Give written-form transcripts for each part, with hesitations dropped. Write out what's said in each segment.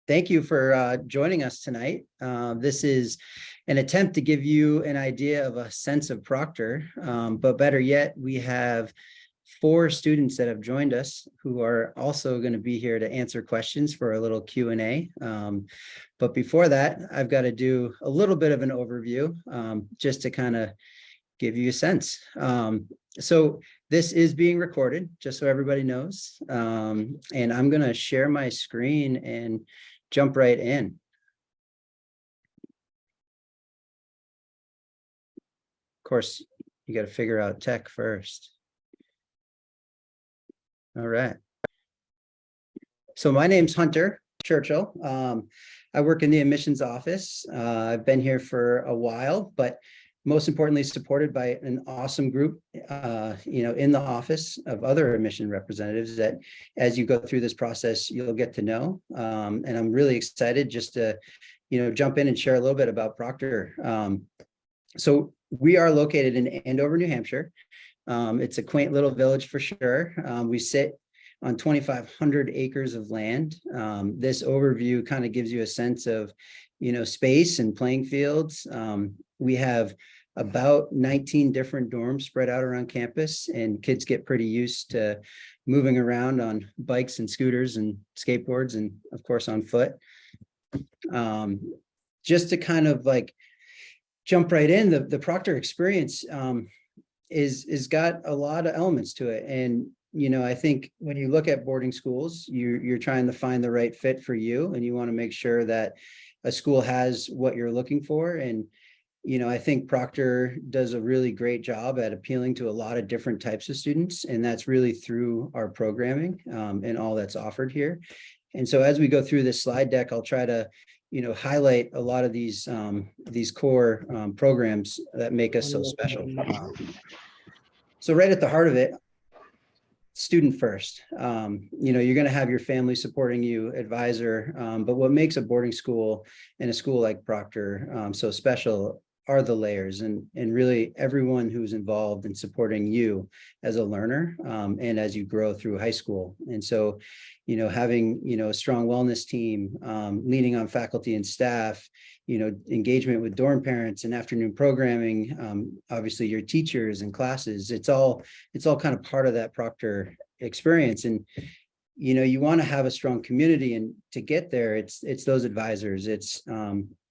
Thank you for joining us tonight. This is an attempt to give you an idea of a sense of Proctor, but better yet, we have 4 students that have joined us who are also going to be here to answer questions for a little Q&A. But before that, I've got to do a little bit of an overview just to kind of give you a sense. So this is being recorded, just so everybody knows. And I'm going to share my screen and jump right in. Of course, you got to figure out tech first. All right. So my name's Hunter Churchill. I work in the admissions office. I've been here for a while, but most importantly, supported by an awesome group, in the office of other admission representatives that as you go through this process, you'll get to know. And I'm really excited just to, jump in and share a little bit about Proctor. So we are located in Andover, New Hampshire. It's a quaint little village for sure. We sit on 2,500 acres of land. This overview kind of gives you a sense of, space and playing fields. We have about 19 different dorms spread out around campus, and kids get pretty used to moving around on bikes and scooters and skateboards, and of course on foot. Just to kind of like jump right in, the Proctor experience is got a lot of elements to it. And I think when you look at boarding schools, you're trying to find the right fit for you, and you want to make sure that a school has what you're looking for. And I think Proctor does a really great job at appealing to a lot of different types of students, and that's really through our programming and all that's offered here. And so as we go through this slide deck, I'll try to highlight a lot of these core programs that make us so special. So right at the heart of it, student first. You're going to have your family supporting you, advisor, but what makes a boarding school and a school like Proctor so special are the layers, and really everyone who's involved in supporting you as a learner and as you grow through high school. And so having a strong wellness team, leaning on faculty and staff, engagement with dorm parents and afternoon programming, obviously your teachers and classes, it's all kind of part of that Proctor experience. And you want to have a strong community, and to get there, it's those advisors,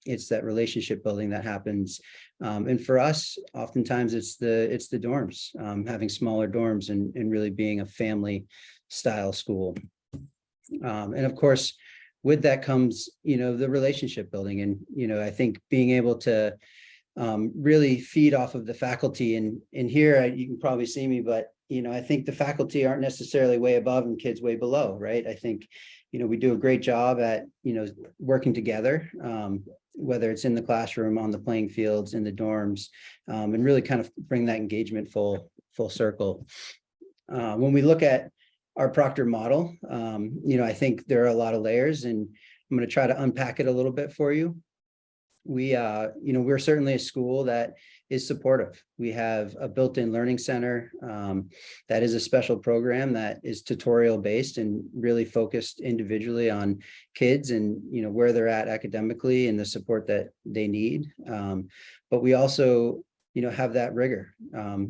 it's that relationship building that happens. And for us, oftentimes it's the dorms, having smaller dorms and really being a family style school. And of course, with that comes, the relationship building. And, I think being able to really feed off of the faculty, and here you can probably see me, but, I think the faculty aren't necessarily way above and kids way below, right? I think, we do a great job at, working together, whether it's in the classroom, on the playing fields, in the dorms, and really kind of bring that engagement full circle. When we look at our Proctor model, I think there are a lot of layers, and I'm going to try to unpack it a little bit for you. We're certainly a school that is supportive. We have a built-in learning center that is a special program that is tutorial based and really focused individually on kids and where they're at academically and the support that they need. But we also have that rigor.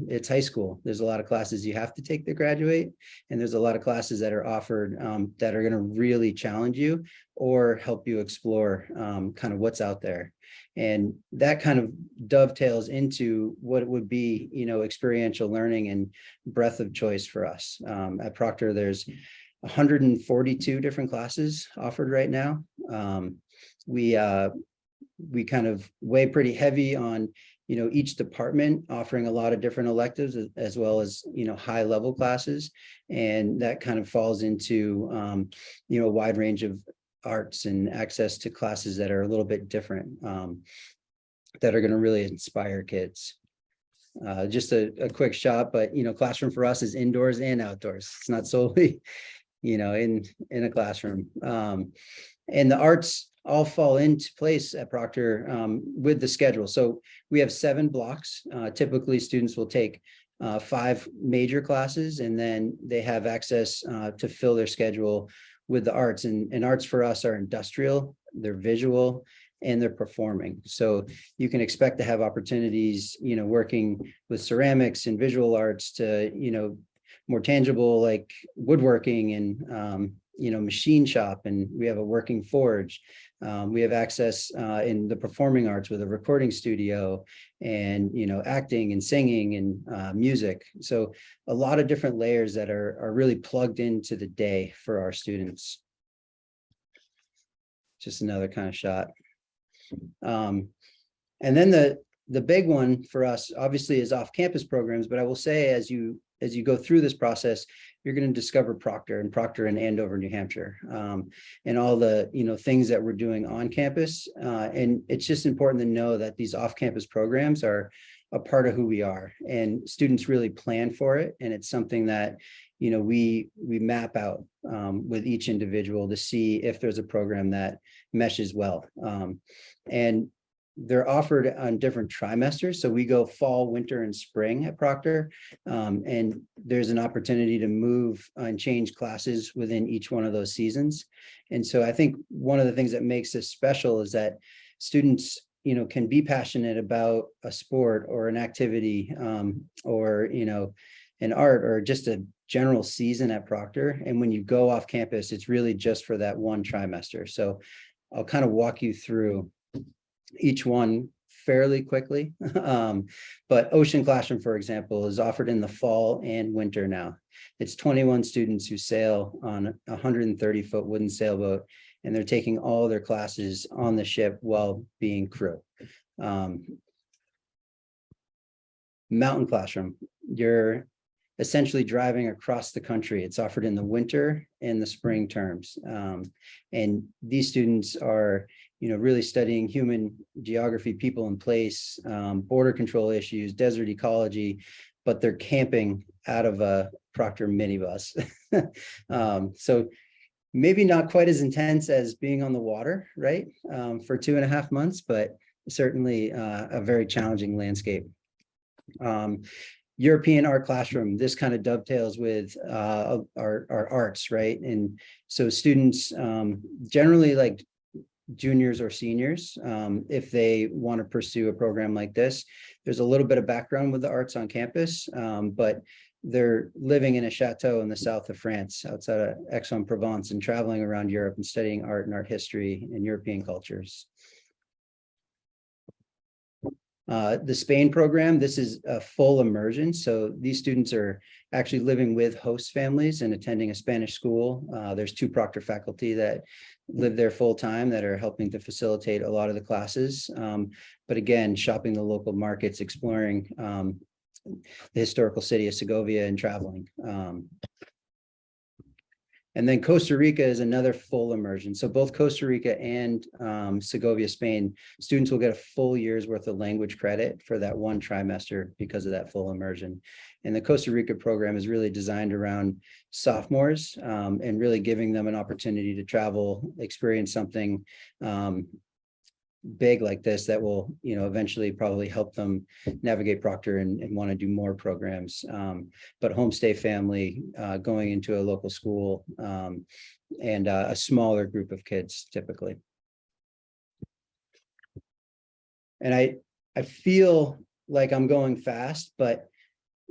It's high school. There's a lot of classes you have to take to graduate, and there's a lot of classes that are offered that are going to really challenge you or help you explore kind of what's out there. And that kind of dovetails into what it would be, experiential learning and breadth of choice for us. At Proctor, there's 142 different classes offered right now. We kind of weigh pretty heavy on each department offering a lot of different electives, as well as high level classes, and that kind of falls into a wide range of arts and access to classes that are a little bit different, that are going to really inspire kids. Just a quick shot, but classroom for us is indoors and outdoors. It's not solely in a classroom, and the arts all fall into place at Proctor with the schedule. So we have 7 blocks. Typically students will take 5 major classes, and then they have access to fill their schedule with the arts, and arts for us are industrial, they're visual, and they're performing. So you can expect to have opportunities, working with ceramics and visual arts to, more tangible like woodworking and, machine shop, and we have a working forge. We have access in the performing arts with a recording studio and, acting and singing and music. So a lot of different layers that are really plugged into the day for our students. Just another kind of shot. And then the big one for us obviously is off-campus programs, but I will say as you go through this process, you're going to discover Proctor in Andover, New Hampshire, and all the things that we're doing on campus. And it's just important to know that these off-campus programs are a part of who we are, and students really plan for it. And it's something that we map out with each individual to see if there's a program that meshes well. And they're offered on different trimesters. So we go fall, winter, and spring at Proctor. And there's an opportunity to move and change classes within each one of those seasons. And so I think one of the things that makes this special is that students, can be passionate about a sport or an activity, or, an art, or just a general season at Proctor. And when you go off campus, it's really just for that one trimester. So I'll kind of walk you through each one fairly quickly. But Ocean Classroom, for example, is offered in the fall and winter now. It's 21 students who sail on a 130-foot wooden sailboat, and they're taking all their classes on the ship while being crew. Mountain Classroom, you're essentially driving across the country. It's offered in the winter and the spring terms. And these students are really studying human geography, people and place, border control issues, desert ecology, but they're camping out of a Proctor minibus. So maybe not quite as intense as being on the water, right? For 2.5 months, but certainly a very challenging landscape. European Art Classroom, this kind of dovetails with our arts, right? And so students generally like juniors or seniors, if they want to pursue a program like this, there's a little bit of background with the arts on campus, but they're living in a chateau in the south of France, outside of Aix-en-Provence, and traveling around Europe and studying art and art history and European cultures. The Spain program, this is a full immersion. So these students are actually living with host families and attending a Spanish school. There's 2 Proctor faculty that live there full time that are helping to facilitate a lot of the classes. But again, shopping the local markets, exploring the historical city of Segovia, and traveling. And then Costa Rica is another full immersion. So both Costa Rica and Segovia, Spain, students will get a full year's worth of language credit for that one trimester because of that full immersion. And the Costa Rica program is really designed around sophomores, and really giving them an opportunity to travel, experience something big like this that will, eventually probably help them navigate Proctor and want to do more programs. But homestay family, going into a local school, and a smaller group of kids typically. And I feel like I'm going fast, but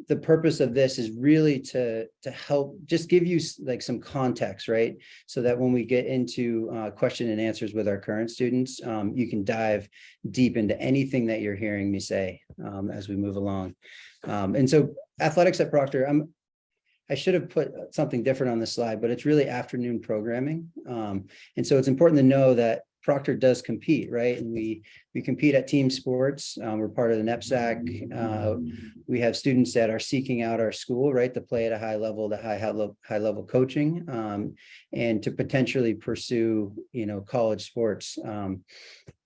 the purpose of this is really to help just give you like some context, right? So that when we get into question and answers with our current students, you can dive deep into anything that you're hearing me say as we move along. And so athletics at Proctor, I should have put something different on this slide, but it's really afternoon programming. And so it's important to know that Proctor does compete, right? And we compete at team sports. We're part of the NEPSAC. We have students that are seeking out our school, right, to play at a high level, to high level coaching, and to potentially pursue, college sports.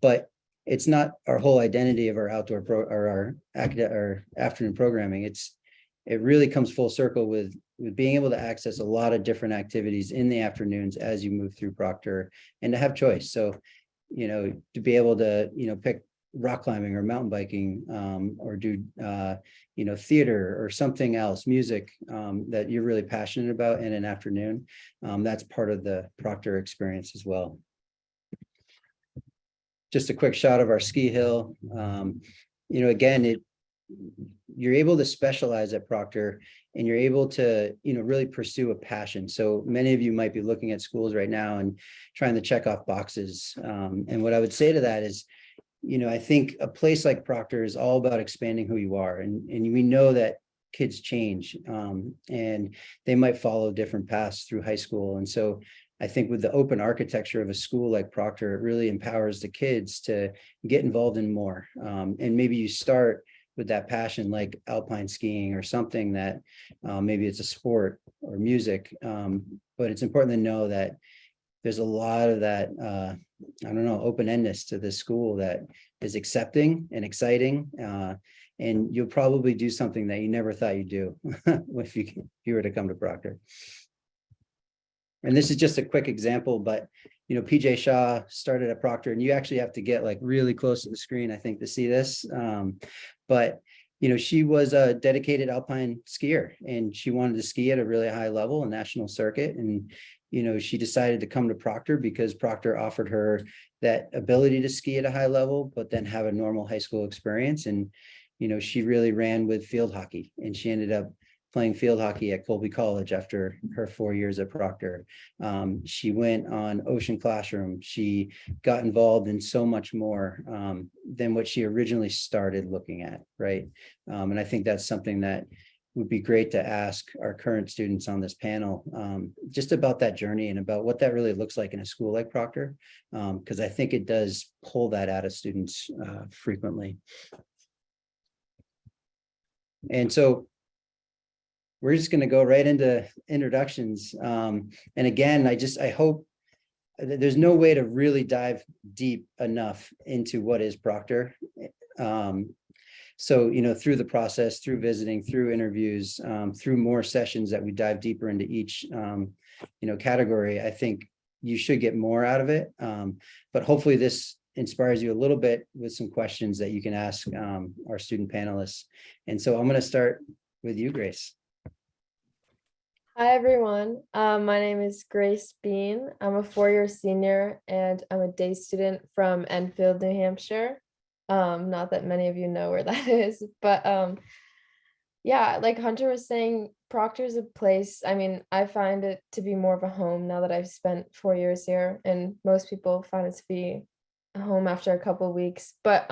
But it's not our whole identity of our outdoor or our afternoon programming. It really comes full circle with being able to access a lot of different activities in the afternoons as you move through Proctor, and to have choice. So, to be able to, pick rock climbing or mountain biking, or do theater or something else, music, that you're really passionate about in an afternoon. That's part of the Proctor experience as well. Just a quick shot of our ski hill. Again, you're able to specialize at Proctor, and you're able to, really pursue a passion. So many of you might be looking at schools right now and trying to check off boxes. And what I would say to that is, I think a place like Proctor is all about expanding who you are. And we know that kids change, and they might follow different paths through high school. And so I think with the open architecture of a school like Proctor, it really empowers the kids to get involved in more. And maybe you start with that passion like alpine skiing or something that maybe it's a sport or music. But it's important to know that there's a lot of that, open-endedness to this school that is accepting and exciting. And you'll probably do something that you never thought you'd do if you were to come to Proctor. And this is just a quick example, but PJ Shaw started at Proctor, and you actually have to get like really close to the screen, I think, to see this. But she was a dedicated alpine skier, and she wanted to ski at a really high level, a national circuit. And she decided to come to Proctor because Proctor offered her that ability to ski at a high level, but then have a normal high school experience. And she really ran with field hockey, and she ended up playing field hockey at Colby College after her 4 years at Proctor. She went on Ocean Classroom. She got involved in so much more than what she originally started looking at, right? And I think that's something that would be great to ask our current students on this panel, just about that journey and about what that really looks like in a school like Proctor, because I think it does pull that out of students frequently. And so we're just going to go right into introductions. And again, I hope there's no way to really dive deep enough into what is Proctor. So, through the process, through visiting, through interviews, through more sessions that we dive deeper into each, category, I think you should get more out of it. But hopefully this inspires you a little bit with some questions that you can ask our student panelists. And so I'm going to start with you, Grace. Hi, everyone. My name is Grace Bean. I'm a four-year senior, and I'm a day student from Enfield, New Hampshire. Not that many of you know where that is, but yeah, like Hunter was saying, Proctor's a place, I find it to be more of a home now that I've spent 4 years here, and most people find it to be a home after a couple of weeks. But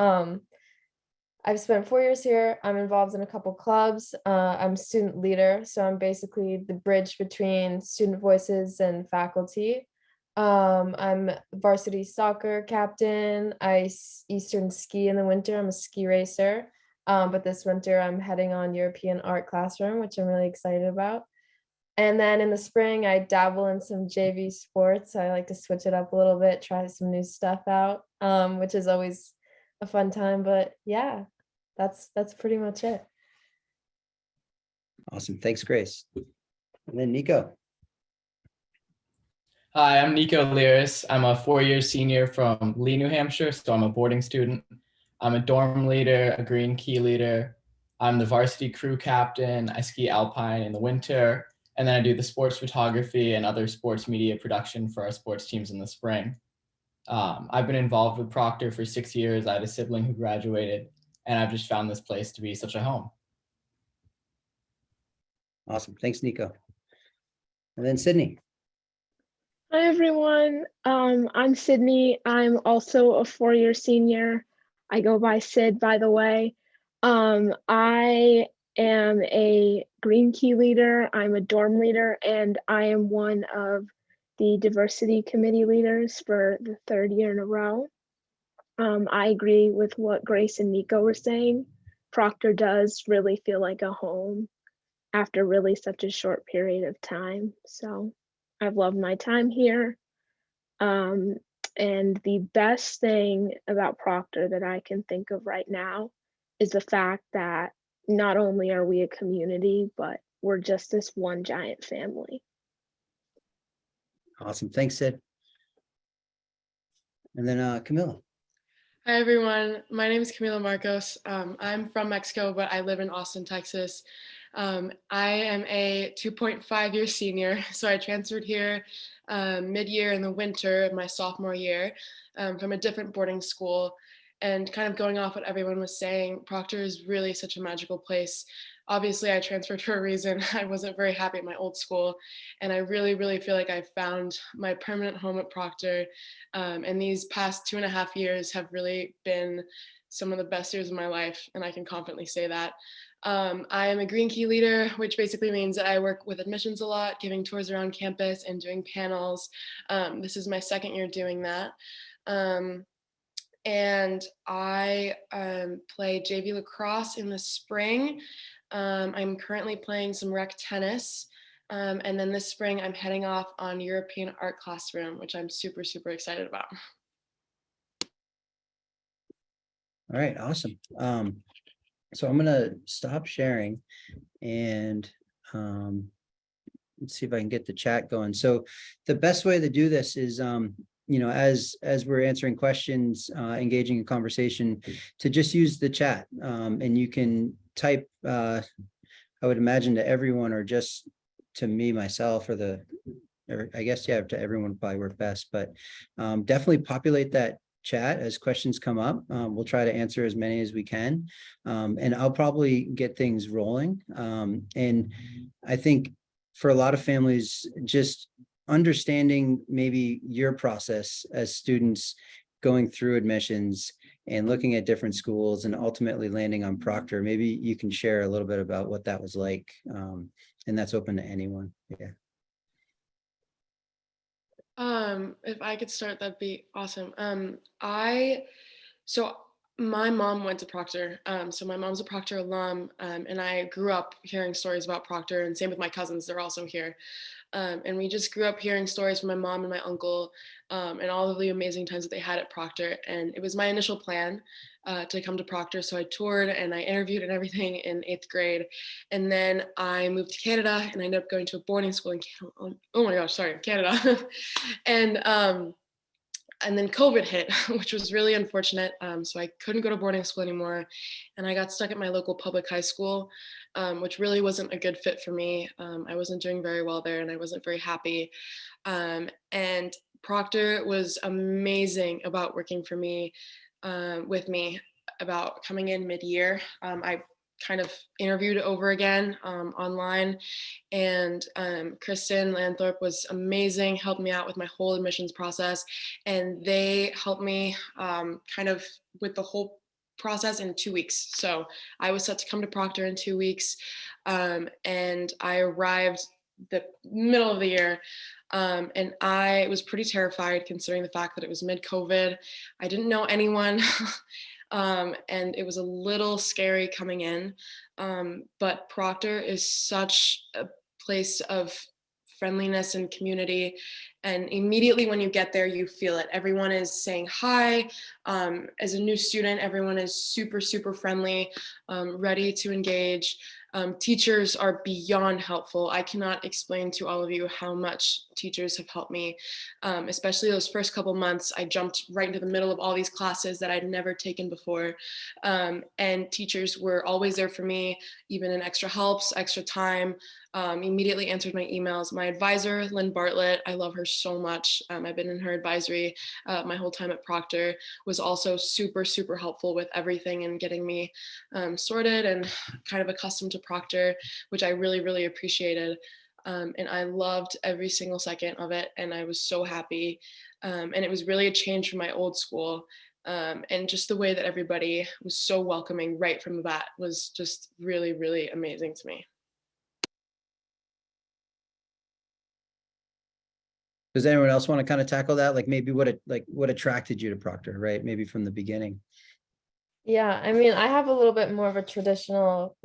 I've spent 4 years here. I'm involved in a couple clubs. I'm student leader, so I'm basically the bridge between student voices and faculty. I'm varsity soccer captain. I Eastern ski in the winter. I'm a ski racer. But this winter I'm heading on European art classroom, which I'm really excited about. And then in the spring, I dabble in some JV sports. I like to switch it up a little bit, try some new stuff out, which is always a fun time. But yeah, that's pretty much it. Awesome. Thanks, Grace. And then Nico. Hi, I'm Nico Liris. I'm a four-year senior from Lee, New Hampshire, so I'm a boarding student. I'm a dorm leader, a green key leader. I'm the varsity crew captain. I ski alpine in the winter, and then I do the sports photography and other sports media production for our sports teams in the spring. I've been involved with Proctor for 6 years. I have a sibling who graduated, and I've just found this place to be such a home. Awesome. Thanks, Nico. And then Sydney. Hi, everyone. I'm Sydney. I'm also a four-year senior. I go by Sid, by the way. I am a green key leader. I'm a dorm leader, and I am one of the diversity committee leaders for the third year in a row. I agree with what Grace and Nico were saying. Proctor does really feel like a home after really such a short period of time. So I've loved my time here. And the best thing about Proctor that I can think of right now is the fact that not only are we a community, but we're just this one giant family. Awesome. Thanks, Sid. And then Camilla. Hi everyone, my name is Camila Marcos. I'm from Mexico, but I live in Austin, Texas. I am a 2.5-year senior, so I transferred here mid-year in the winter of my sophomore year from a different boarding school. And kind of going off what everyone was saying, Proctor is really such a magical place. Obviously, I transferred for a reason. I wasn't very happy at my old school, and I really, really feel like I found my permanent home at Proctor. And these past 2.5 years have really been some of the best years of my life, and I can confidently say that. I am a Green Key leader, which basically means that I work with admissions a lot, giving tours around campus and doing panels. This is my second year doing that. And I play JV lacrosse in the spring. I'm currently playing some rec tennis. And then this spring, I'm heading off on European art classroom, which I'm super, super excited about. All right, awesome. So I'm gonna stop sharing and let's see if I can get the chat going. So the best way to do this is as we're answering questions, engaging in conversation, to just use the chat. And you can type, I would imagine, to everyone or just to me, myself, or I guess, yeah, to everyone would probably work best, but definitely populate that chat as questions come up. We'll try to answer as many as we can. And I'll probably get things rolling. And I think for a lot of families, just understanding maybe your process as students going through admissions and looking at different schools and ultimately landing on Proctor, maybe you can share a little bit about what that was like. And that's open to anyone. Yeah. If I could start, that'd be awesome. So my mom went to Proctor. So my mom's a Proctor alum, and I grew up hearing stories about Proctor, and same with my cousins, they're also here. And we just grew up hearing stories from my mom and my uncle, and all of the amazing times that they had at Proctor. And it was my initial plan to come to Proctor. So I toured and I interviewed and everything in 8th grade. And then I moved to Canada and I ended up going to a boarding school in Canada. Oh my gosh, sorry, Canada. And then COVID hit, which was really unfortunate. So I couldn't go to boarding school anymore. And I got stuck at my local public high school, which really wasn't a good fit for me. I wasn't doing very well there and I wasn't very happy. And Proctor was amazing about working for me, with me, about coming in mid-year. I kind of interviewed over again online, and Kristen Lanthorpe was amazing, helped me out with my whole admissions process, and they helped me kind of with the whole process in 2 weeks. So I was set to come to Proctor in 2 weeks, and I arrived the middle of the year, and I was pretty terrified considering the fact that it was mid-COVID. I didn't know anyone. And it was a little scary coming in. But Proctor is such a place of friendliness and community. And immediately when you get there, you feel it. Everyone is saying hi. As a new student, everyone is super, super friendly, ready to engage. Teachers are beyond helpful. I cannot explain to all of you how much teachers have helped me, especially those first couple months. I jumped right into the middle of all these classes that I'd never taken before. And teachers were always there for me, even in extra helps, extra time, immediately answered my emails. My advisor, Lynn Bartlett, I love her so much. I've been in her advisory my whole time at Proctor, was also super, super helpful with everything and getting me sorted and kind of accustomed to Proctor, which I really, really appreciated. And I loved every single second of it. And I was so happy. And it was really a change from my old school. And just the way that everybody was so welcoming right from the bat was just really, really amazing to me. Does anyone else want to kind of tackle that? Like maybe what attracted you to Proctor, right? Maybe from the beginning. Yeah, I mean, I have a little bit more of a traditional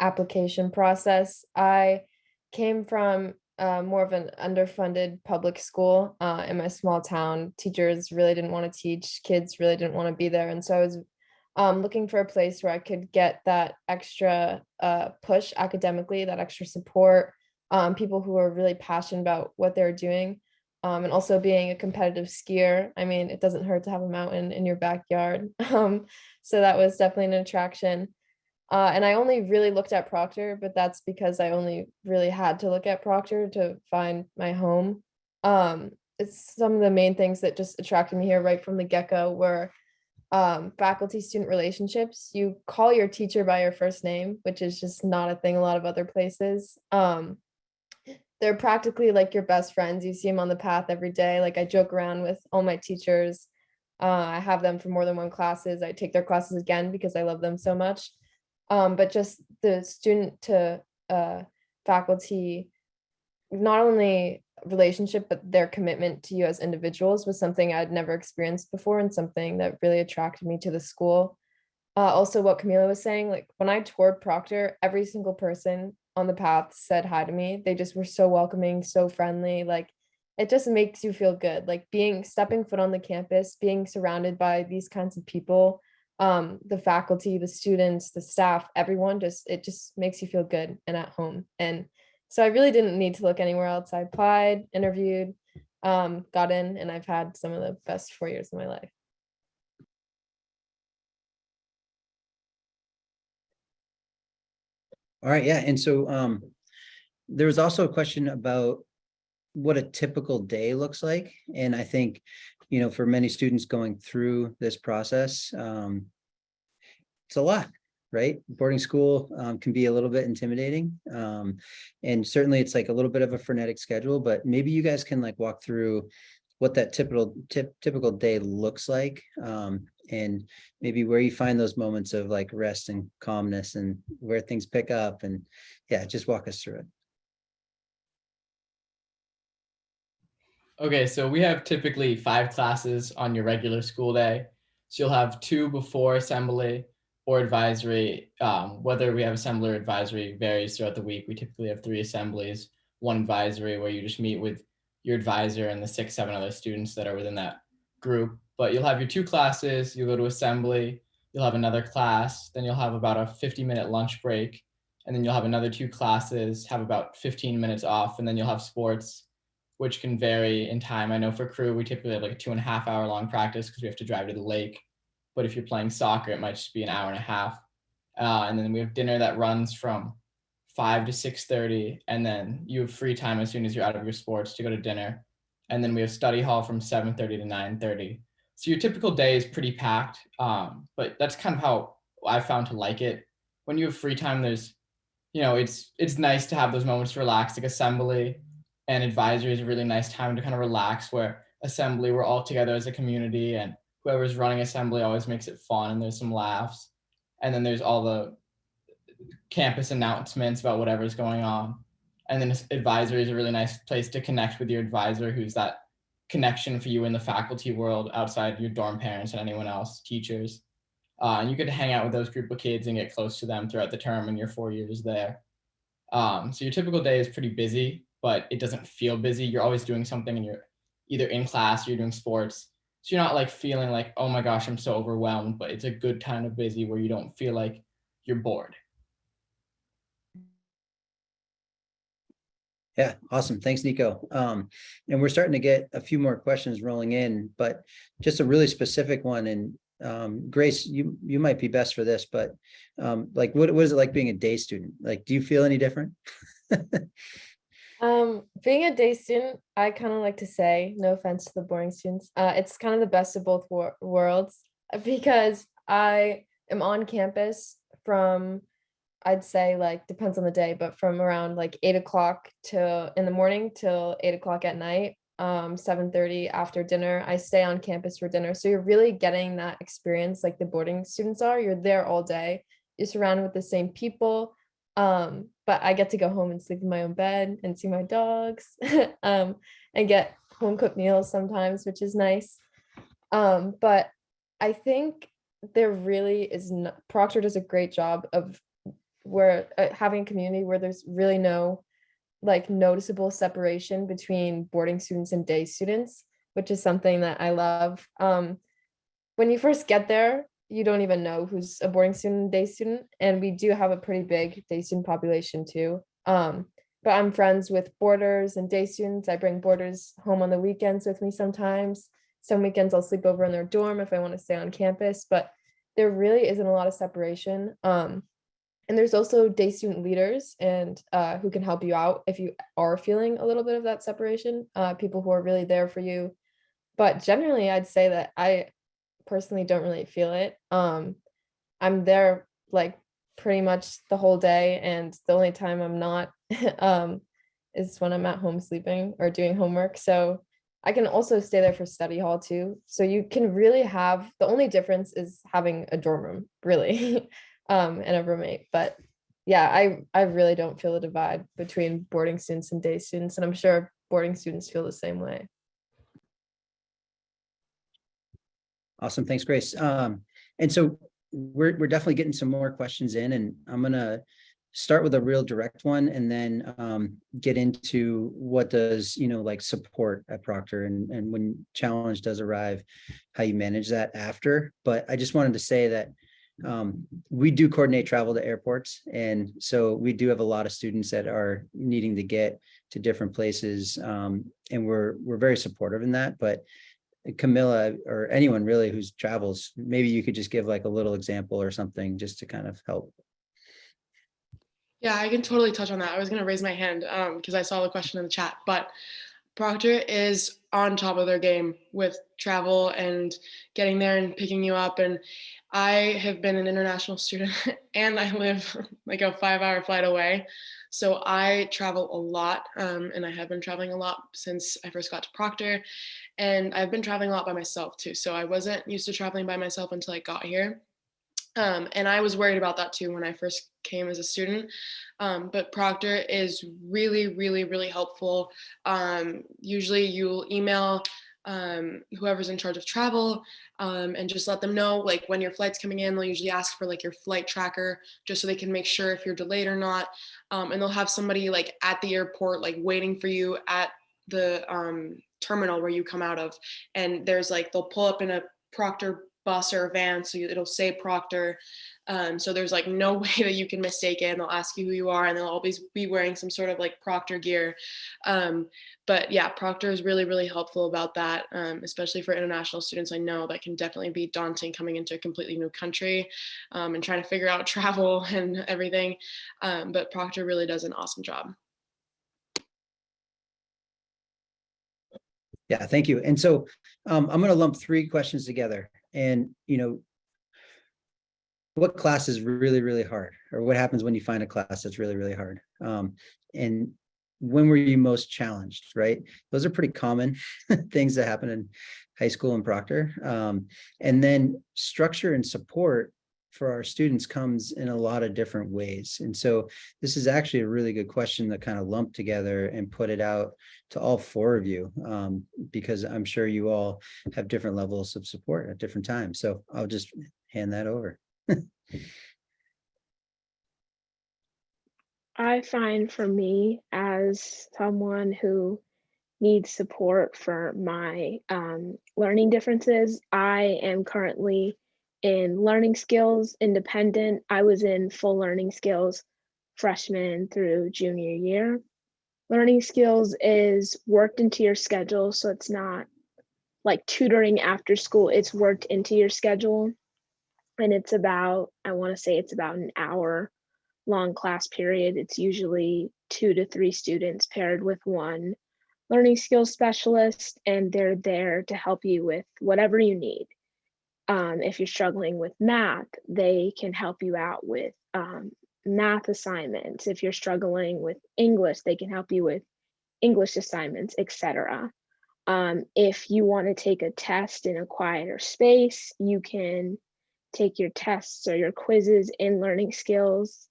application process. I came from more of an underfunded public school in my small town. Teachers really didn't want to teach, kids really didn't want to be there. And so I was looking for a place where I could get that extra push academically, that extra support, people who are really passionate about what they're doing. And also being a competitive skier, I mean, it doesn't hurt to have a mountain in your backyard. So that was definitely an attraction. And I only really looked at Proctor, but that's because I only really had to look at Proctor to find my home. It's some of the main things that just attracted me here right from the get-go were faculty student relationships. You call your teacher by your first name, which is just not a thing a lot of other places. They're practically like your best friends. You see them on the path every day. Like I joke around with all my teachers. I have them for more than one classes. I take their classes again because I love them so much. But just the student to faculty, not only relationship, but their commitment to you as individuals was something I'd never experienced before and something that really attracted me to the school. Also, what Camila was saying, like when I toured Proctor, every single person on the path said hi to me. They just were so welcoming, so friendly. Like it just makes you feel good. Like stepping foot on the campus, being surrounded by these kinds of people, the faculty, the students, the staff, everyone it just makes you feel good and at home. And so I really didn't need to look anywhere else. I applied, interviewed, got in, and I've had some of the best 4 years of my life. All right, yeah, and so there was also a question about what a typical day looks like. And I think, for many students going through this process, it's a lot, right? Boarding school can be a little bit intimidating. And certainly it's like a little bit of a frenetic schedule, but maybe you guys can like walk through what that typical day looks like. And maybe where you find those moments of like rest and calmness and where things pick up, and yeah, just walk us through it. Okay, so we have typically 5 classes on your regular school day. So you'll have 2 before assembly or advisory. Whether we have assembly or advisory varies throughout the week. We typically have 3 assemblies, 1 advisory where you just meet with your advisor and the 6, 7 other students that are within that group. But you'll have your 2 classes, you'll go to assembly, you'll have another class, then you'll have about a 50-minute lunch break, and then you'll have another 2 classes, have about 15 minutes off, and then you'll have sports, which can vary in time. I know for crew, we typically have like a 2.5 hour long practice because we have to drive to the lake. But if you're playing soccer, it might just be an hour and a half. And then we have dinner that runs from 5 to 6:30. And then you have free time as soon as you're out of your sports to go to dinner. And then we have study hall from 7:30 to 9:30. So your typical day is pretty packed. But that's kind of how I found to like it. When you have free time, there's, it's nice to have those moments to relax, like assembly and advisory is a really nice time to kind of relax, where assembly, we're all together as a community and whoever's running assembly always makes it fun and there's some laughs. And then there's all the campus announcements about whatever's going on. And then advisory is a really nice place to connect with your advisor, who's that connection for you in the faculty world outside your dorm parents and anyone else, teachers. And you get to hang out with those group of kids and get close to them throughout the term and your 4 years there. So your typical day is pretty busy, but it doesn't feel busy. You're always doing something and you're either in class or you're doing sports. So you're not like feeling like, oh my gosh, I'm so overwhelmed, but it's a good kind of busy where you don't feel like you're bored. Yeah, awesome. Thanks, Nico. And we're starting to get a few more questions rolling in, but just a really specific one. And Grace, you might be best for this, but like what is it like being a day student? Like, do you feel any different? Being a day student, I kind of like to say, no offense to the boring students, it's kind of the best of both worlds because I am on campus from, I'd say like depends on the day, but from around like 8 o'clock in the morning till 8 o'clock at night, 7:30 after dinner. I stay on campus for dinner. So you're really getting that experience like the boarding students are. You're there all day. You're surrounded with the same people. But I get to go home and sleep in my own bed and see my dogs, and get home cooked meals sometimes, which is nice. But I think there really is Proctor does a great job of where having a community where there's really no like noticeable separation between boarding students and day students, which is something that I love. When you first get there, you don't even know who's a boarding student and day student. And we do have a pretty big day student population too. but I'm friends with boarders and day students. I bring boarders home on the weekends with me sometimes. Some weekends I'll sleep over in their dorm if I want to stay on campus, but there really isn't a lot of separation. And there's also day student leaders and who can help you out if you are feeling a little bit of that separation, people who are really there for you. But generally, I'd say that I personally don't really feel it. I'm there like pretty much the whole day, and the only time I'm not is when I'm at home sleeping or doing homework. So I can also stay there for study hall too. So you can really have, the only difference is having a dorm room, really, and a roommate. But yeah, I really don't feel the divide between boarding students and day students, and I'm sure boarding students feel the same way. Awesome. Thanks, Grace. And so we're definitely getting some more questions in, and I'm gonna start with a real direct one and then get into what does, like support at Proctor and when challenge does arrive, how you manage that after. But I just wanted to say that we do coordinate travel to airports. And so we do have a lot of students that are needing to get to different places. And we're very supportive in that. But Camilla, or anyone really who's travels, maybe you could just give like a little example or something just to kind of help. Yeah, I can totally touch on that. I was going to raise my hand because I saw the question in the chat, but Proctor is on top of their game with travel and getting there and picking you up. And I have been an international student and I live like a 5-hour flight away. So I travel a lot, and I have been traveling a lot since I first got to Proctor. And I've been traveling a lot by myself too. So I wasn't used to traveling by myself until I got here. And I was worried about that too when I first came as a student. But Proctor is really, really, really helpful. Usually you'll email whoever's in charge of travel and just let them know like when your flight's coming in. They'll usually ask for like your flight tracker just so they can make sure if you're delayed or not. And they'll have somebody like at the airport like waiting for you at the terminal where you come out of. And there's like they'll pull up in a Proctor bus or a van, so it'll say Proctor. So there's like no way that you can mistake it. And they'll ask you who you are, and they'll always be wearing some sort of like Proctor gear. But yeah, Proctor is really, really helpful about that, especially for international students. I know that can definitely be daunting coming into a completely new country and trying to figure out travel and everything. But Proctor really does an awesome job. Yeah, thank you. And so I'm going to lump three questions together. And, what class is really, really hard? Or what happens when you find a class that's really, really hard? And when were you most challenged, right? Those are pretty common things that happen in high school and Proctor. And then structure and support for our students comes in a lot of different ways. And so this is actually a really good question to kind of lump together and put it out to all four of you, because I'm sure you all have different levels of support at different times. So I'll just hand that over. I find for me, as someone who needs support for my learning differences, I am currently in learning skills independent. I was in full learning skills freshman through junior year. Learning skills is worked into your schedule, so it's not like tutoring after school, it's worked into your schedule. And it's about, I want to say it's about an hour long class period. It's usually 2 to 3 students paired with one learning skills specialist, and they're there to help you with whatever you need. If you're struggling with math, they can help you out with math assignments. If you're struggling with English, they can help you with English assignments, etc. If you want to take a test in a quieter space, you can take your tests or your quizzes in learning skills.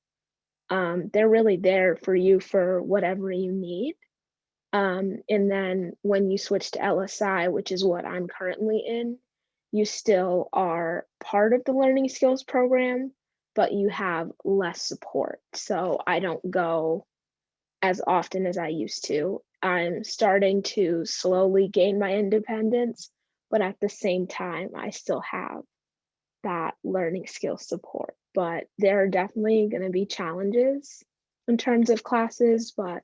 They're really there for you for whatever you need. And then when you switch to LSI, which is what I'm currently in, you still are part of the learning skills program, but you have less support. So I don't go as often as I used to. I'm starting to slowly gain my independence, but at the same time, I still have that learning skill support. But there are definitely going to be challenges in terms of classes, but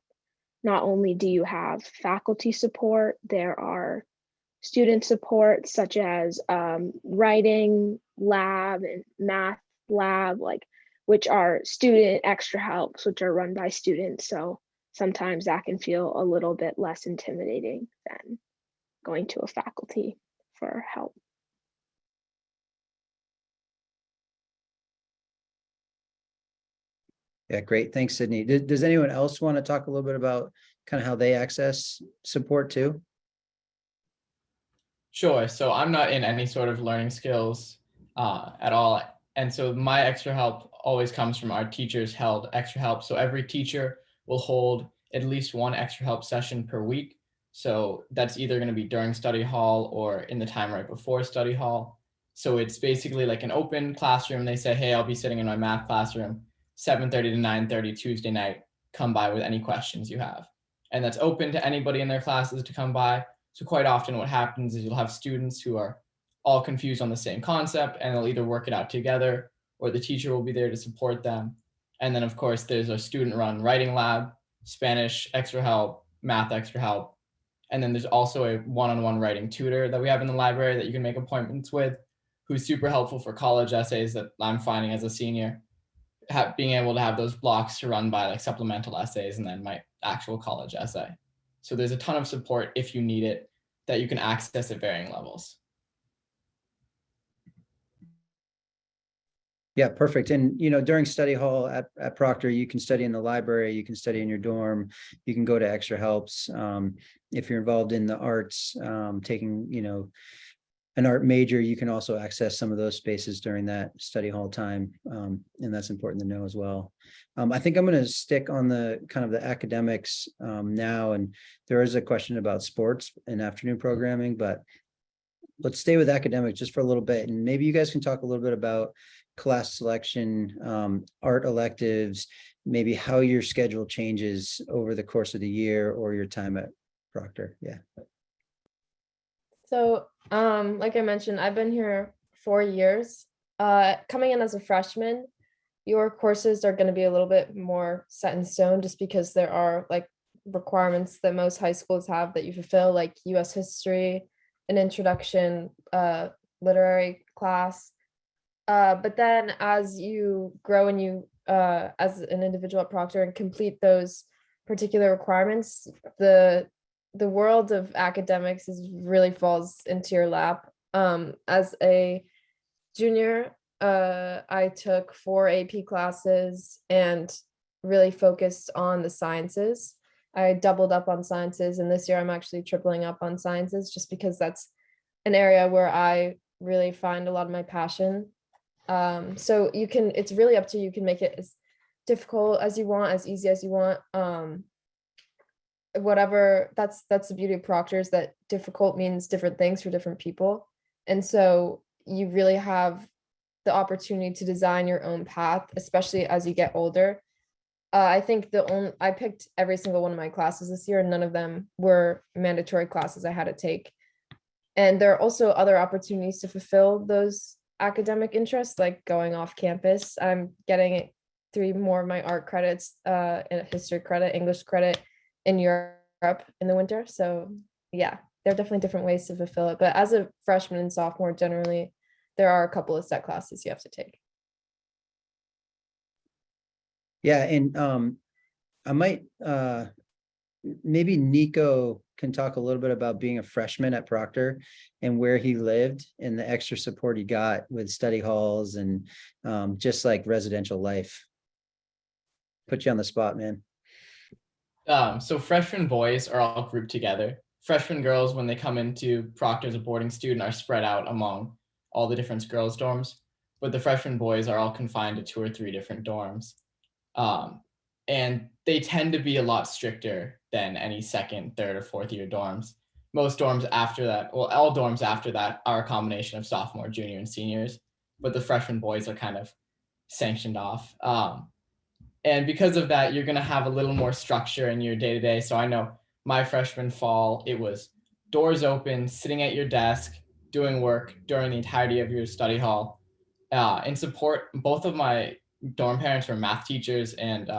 not only do you have faculty support, there are student support such as writing lab and math lab, which are student extra helps, which are run by students. So sometimes that can feel a little bit less intimidating than going to a faculty for help. Yeah, great. Thanks, Sydney. Does anyone else want to talk a little bit about kind of how they access support too? Sure. So I'm not in any sort of learning skills at all. And so my extra help always comes from our teachers held extra help. So every teacher will hold at least one extra help session per week. So that's either going to be during study hall or in the time right before study hall. So it's basically like an open classroom. They say, hey, I'll be sitting in my math classroom, 7:30 to 9:30 Tuesday night. Come by with any questions you have. And that's open to anybody in their classes to come by. So quite often what happens is you'll have students who are all confused on the same concept, and they'll either work it out together or the teacher will be there to support them. And then of course there's a student run writing lab, Spanish extra help, math extra help. And then there's also a one-on-one writing tutor that we have in the library that you can make appointments with, who's super helpful for college essays that I'm finding as a senior, being able to have those blocks to run by like supplemental essays and then my actual college essay. So there's a ton of support if you need it that you can access at varying levels. Yeah, perfect. And, you know, during study hall at Proctor, you can study in the library, you can study in your dorm, you can go to extra helps. If you're involved in the arts, taking, you know, an art major, you can also access some of those spaces during that study hall time. And that's important to know as well. I think I'm going to stick on the kind of the academics now. And there is a question about sports and afternoon programming, but let's stay with academics just for a little bit. And maybe you guys can talk a little bit about class selection, art electives, maybe how your schedule changes over the course of the year or your time at Proctor. Yeah. So, like I mentioned, I've been here 4 years. Coming in as a freshman, your courses are going to be a little bit more set in stone just because there are like requirements that most high schools have that you fulfill, like US history, an introduction, literary class. But then as you grow and you, as an individual at Proctor and complete those particular requirements, the world of academics is really falls into your lap. As a junior, I took 4 AP classes and really focused on the sciences. I doubled up on sciences, and this year I'm actually tripling up on sciences just because that's an area where I really find a lot of my passion. So you can, it's really up to you, you can make it as difficult as you want, as easy as you want. Whatever, that's the beauty of Proctors, that difficult means different things for different people. And so you really have the opportunity to design your own path, especially as you get older. I think I picked every single one of my classes this year, and none of them were mandatory classes I had to take. And there are also other opportunities to fulfill those academic interests, like going off campus. I'm getting 3 more of my art credits, and a history credit, English credit in Europe in the winter. So yeah, there are definitely different ways to fulfill it. But as a freshman and sophomore, generally, there are a couple of set classes you have to take. Yeah, and I might maybe Nico can talk a little bit about being a freshman at Proctor and where he lived and the extra support he got with study halls and just like residential life. Put you on the spot, man. So freshman boys are all grouped together. Freshman girls, when they come into Proctor as a boarding student, are spread out among all the different girls' dorms, but the freshman boys are all confined to 2 or 3 different dorms. And they tend to be a lot stricter than any second, third, or fourth year dorms. Most dorms after that, well, all dorms after that are a combination of sophomore, junior, and seniors, but the freshman boys are kind of sanctioned off. And because of that, you're going to have a little more structure in your day-to-day. So I know my freshman fall, it was doors open, sitting at your desk, doing work during the entirety of your study hall. And support, both of my dorm parents were math teachers and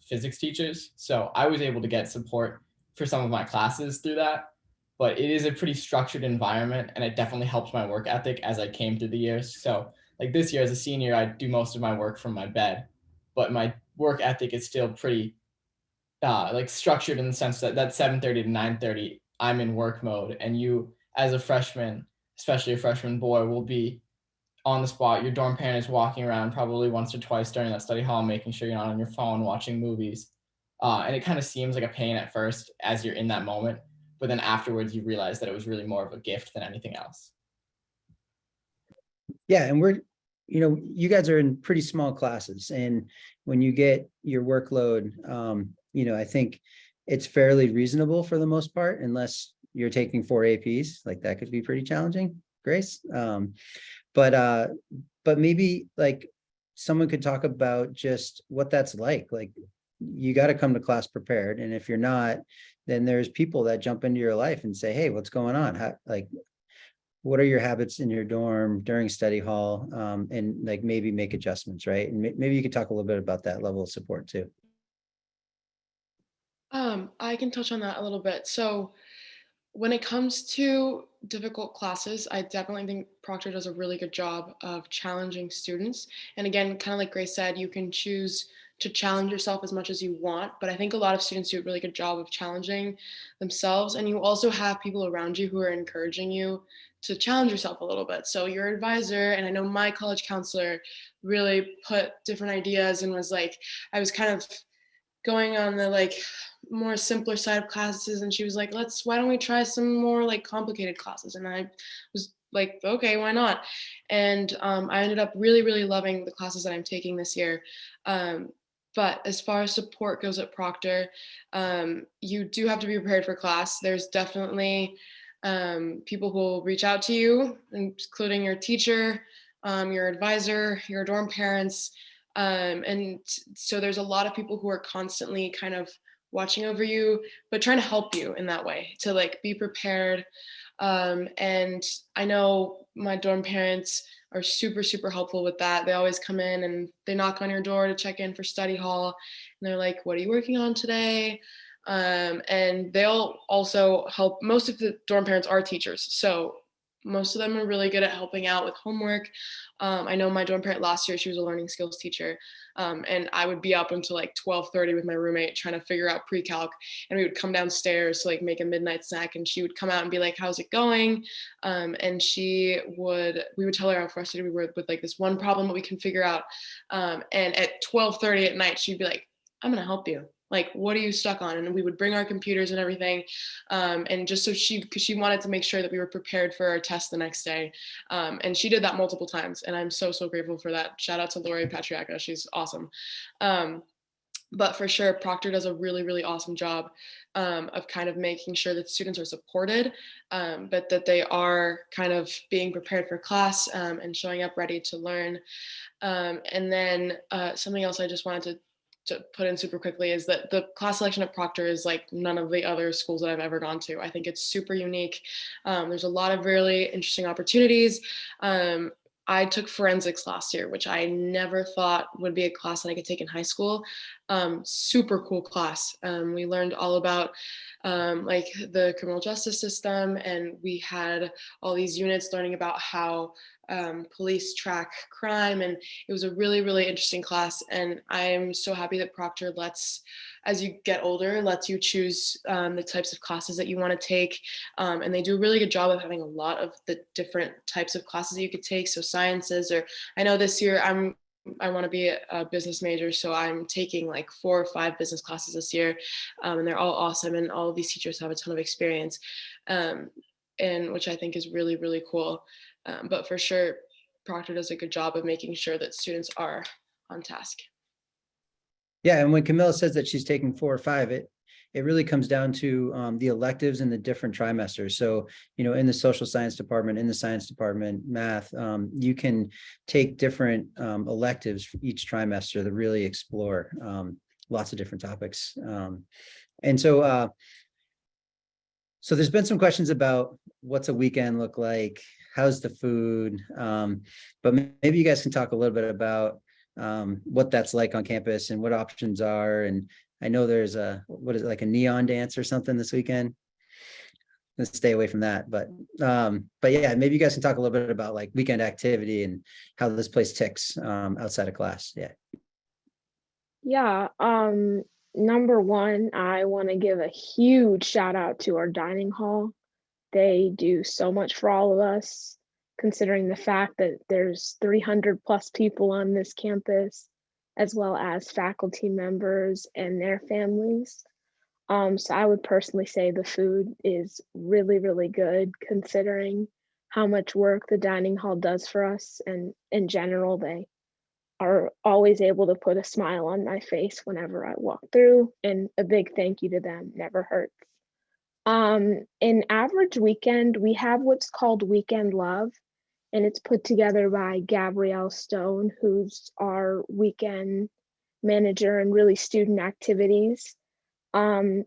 physics teachers. So I was able to get support for some of my classes through that. But it is a pretty structured environment, and it definitely helps my work ethic as I came through the years. So like this year as a senior, I do most of my work from my bed, but my work ethic is still pretty like structured in the sense that 7:30 to 9:30, I'm in work mode, and you as a freshman, especially a freshman boy, will be on the spot. Your dorm parent is walking around probably once or twice during that study hall, making sure you're not on your phone watching movies. And it kind of seems like a pain at first as you're in that moment, but then afterwards you realize that it was really more of a gift than anything else. Yeah, and you guys are in pretty small classes, and when you get your workload, I think it's fairly reasonable for the most part, unless you're taking 4 APs, like that could be pretty challenging, Grace. But maybe like someone could talk about just what that's like. Like you got to come to class prepared, and if you're not, then there's people that jump into your life and say, "Hey, what's going on? What are your habits in your dorm during study hall?" And like maybe make adjustments, right? And maybe you could talk a little bit about that level of support too. I can touch on that a little bit. So when it comes to difficult classes, I definitely think Proctor does a really good job of challenging students. And again, kind of like Grace said, you can choose to challenge yourself as much as you want, but I think a lot of students do a really good job of challenging themselves. And you also have people around you who are encouraging you to challenge yourself a little bit. So your advisor, and I know my college counselor really put different ideas and was like, I was kind of going on the like more simpler side of classes, and she was like, why don't we try some more like complicated classes? And I was like, okay, why not? And I ended up really loving the classes that I'm taking this year. But as far as support goes at Proctor, you do have to be prepared for class. There's definitely people who will reach out to you, including your teacher, your advisor, your dorm parents. And so there's a lot of people who are constantly kind of watching over you, but trying to help you in that way to like be prepared. And I know my dorm parents are super helpful with that. They always come in and they knock on your door to check in for study hall. And they're like, what are you working on today? And they'll also help. Most of the dorm parents are teachers. So most of them are really good at helping out with homework. I know my dorm parent last year, she was a learning skills teacher. And I would be up until like 12:30 with my roommate trying to figure out pre-calc. And we would come downstairs to like make a midnight snack, and she would come out and be like, how's it going? And we would tell her how frustrated we were with like this one problem that we can figure out. And at 12:30 at night, she'd be like, I'm gonna help you. Like, what are you stuck on? And we would bring our computers and everything. And just so because she wanted to make sure that we were prepared for our test the next day. And she did that multiple times. And I'm so grateful for that. Shout out to Lori Patriacca. She's awesome. But for sure, Proctor does a really awesome job of kind of making sure that students are supported, but that they are kind of being prepared for class and showing up ready to learn. And then something else I just wanted to put in super quickly is that the class selection at Proctor is like none of the other schools that I've ever gone to. I think it's super unique. There's a lot of really interesting opportunities. I took forensics last year, which I never thought would be a class that I could take in high school. Super cool class. We learned all about like the criminal justice system, and we had all these units learning about how police track crime, and it was a really interesting class. And I'm so happy that Proctor as you get older, lets you choose the types of classes that you want to take, and they do a really good job of having a lot of the different types of classes that you could take. So sciences, or I know this year I want to be a business major, so I'm taking like 4 or 5 business classes this year, and they're all awesome, and all of these teachers have a ton of experience, and which I think is really cool. But for sure, Proctor does a good job of making sure that students are on task. Yeah, and when Camilla says that she's taking 4 or 5, it really comes down to the electives in the different trimesters. So, in the social science department, in the science department, math, you can take different electives for each trimester to really explore lots of different topics. And so there's been some questions about what's a weekend look like, how's the food, but maybe you guys can talk a little bit about what that's like on campus and what options are. And I know there's what is it, like a neon dance or something this weekend? Let's stay away from that. But yeah, maybe you guys can talk a little bit about like weekend activity and how this place ticks outside of class. Yeah. Yeah, number one, I want to give a huge shout out to our dining hall. They do so much for all of us, considering the fact that there's 300 plus people on this campus, as well as faculty members and their families. So I would personally say the food is really, really good considering how much work the dining hall does for us. And in general, they are always able to put a smile on my face whenever I walk through. And a big thank you to them never hurts. In average weekend, we have what's called Weekend Love, and it's put together by Gabrielle Stone, who's our weekend manager and really student activities.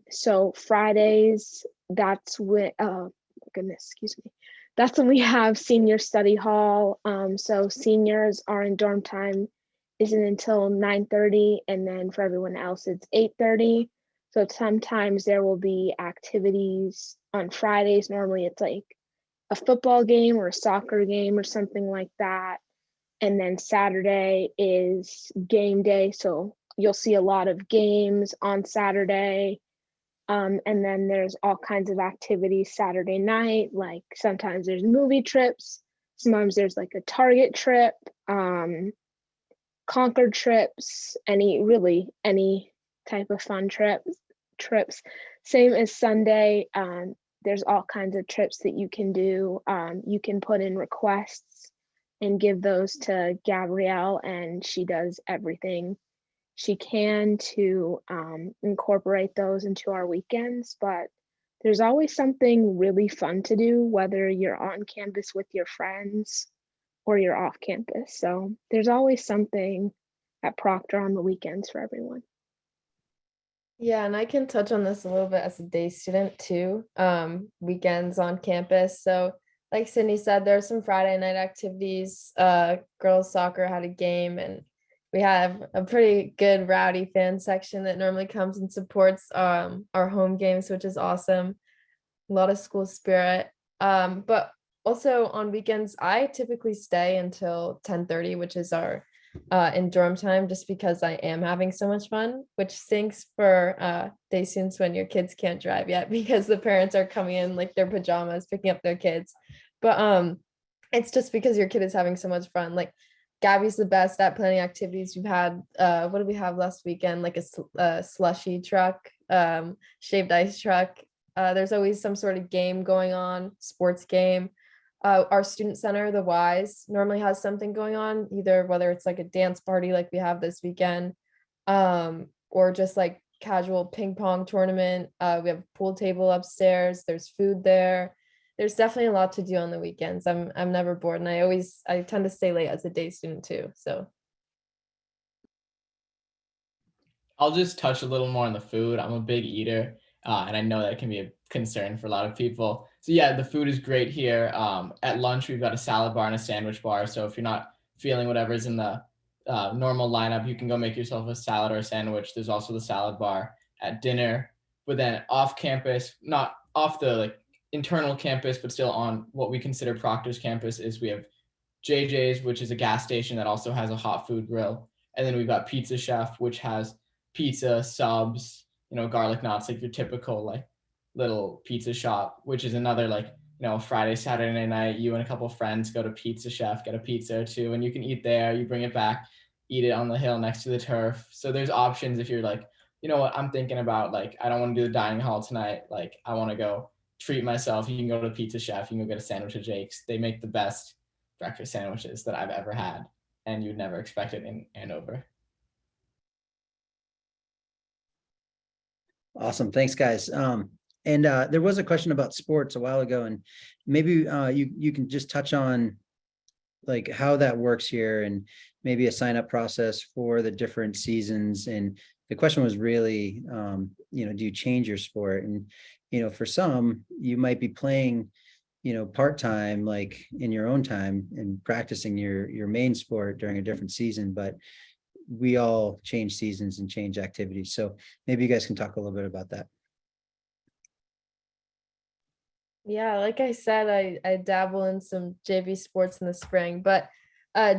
So Fridays, that's when, oh goodness, excuse me. That's when we have senior study hall. So seniors are in dorm time isn't until 9:30, and then for everyone else, it's 8:30. So sometimes there will be activities on Fridays. Normally it's like a football game or a soccer game or something like that. And then Saturday is game day. So you'll see a lot of games on Saturday. And then there's all kinds of activities Saturday night, like sometimes there's movie trips, sometimes there's like a Target trip, Concord trips, any type of fun trips. Same as Sunday, there's all kinds of trips that you can do. You can put in requests and give those to Gabrielle, and she does everything she can to incorporate those into our weekends. But there's always something really fun to do, whether you're on campus with your friends or you're off campus. So there's always something at Proctor on the weekends for everyone. Yeah, and I can touch on this a little bit as a day student too. Weekends on campus. So like Sydney said, there are some Friday night activities. Girls soccer had a game, and we have a pretty good rowdy fan section that normally comes and supports our home games, which is awesome. A lot of school spirit. But also on weekends, I typically stay until 10:30, which is our in dorm time, just because I am having so much fun, which stinks for day students when your kids can't drive yet because the parents are coming in like their pajamas, picking up their kids. But it's just because your kid is having so much fun. Like Gabby's the best at planning activities. We've had what did we have last weekend? Like a slushy truck, shaved ice truck. There's always some sort of game going on, sports game. Our student center, the Wise, normally has something going on, either whether it's like a dance party like we have this weekend, or just like casual ping pong tournament. We have a pool table upstairs. There's food there. There's definitely a lot to do on the weekends. I'm never bored, and I tend to stay late as a day student too. So I'll just touch a little more on the food. I'm a big eater, and I know that can be a concern for a lot of people. So yeah, the food is great here. At lunch, we've got a salad bar and a sandwich bar. So if you're not feeling whatever's in the normal lineup, you can go make yourself a salad or a sandwich. There's also the salad bar at dinner. But then off campus, not off the like internal campus, but still on what we consider Proctor's campus, is we have JJ's, which is a gas station that also has a hot food grill. And then we've got Pizza Chef, which has pizza, subs, garlic knots, like your typical like little pizza shop, which is another like, Friday, Saturday night, you and a couple of friends go to Pizza Chef, get a pizza or two, and you can eat there, you bring it back, eat it on the hill next to the turf. So there's options if you're like, you know what, I'm thinking about like, I don't want to do the dining hall tonight. Like I want to go treat myself. You can go to Pizza Chef, you can go get a sandwich at Jake's. They make the best breakfast sandwiches that I've ever had, and you'd never expect it in Andover. Awesome. Thanks, guys. And there was a question about sports a while ago, and maybe you can just touch on like how that works here and maybe a sign up process for the different seasons. And the question was really, do you change your sport? And, for some, you might be playing, part-time, like in your own time and practicing your main sport during a different season. But, we all change seasons and change activities. So maybe you guys can talk a little bit about that. Yeah, like I said, I dabble in some JV sports in the spring, but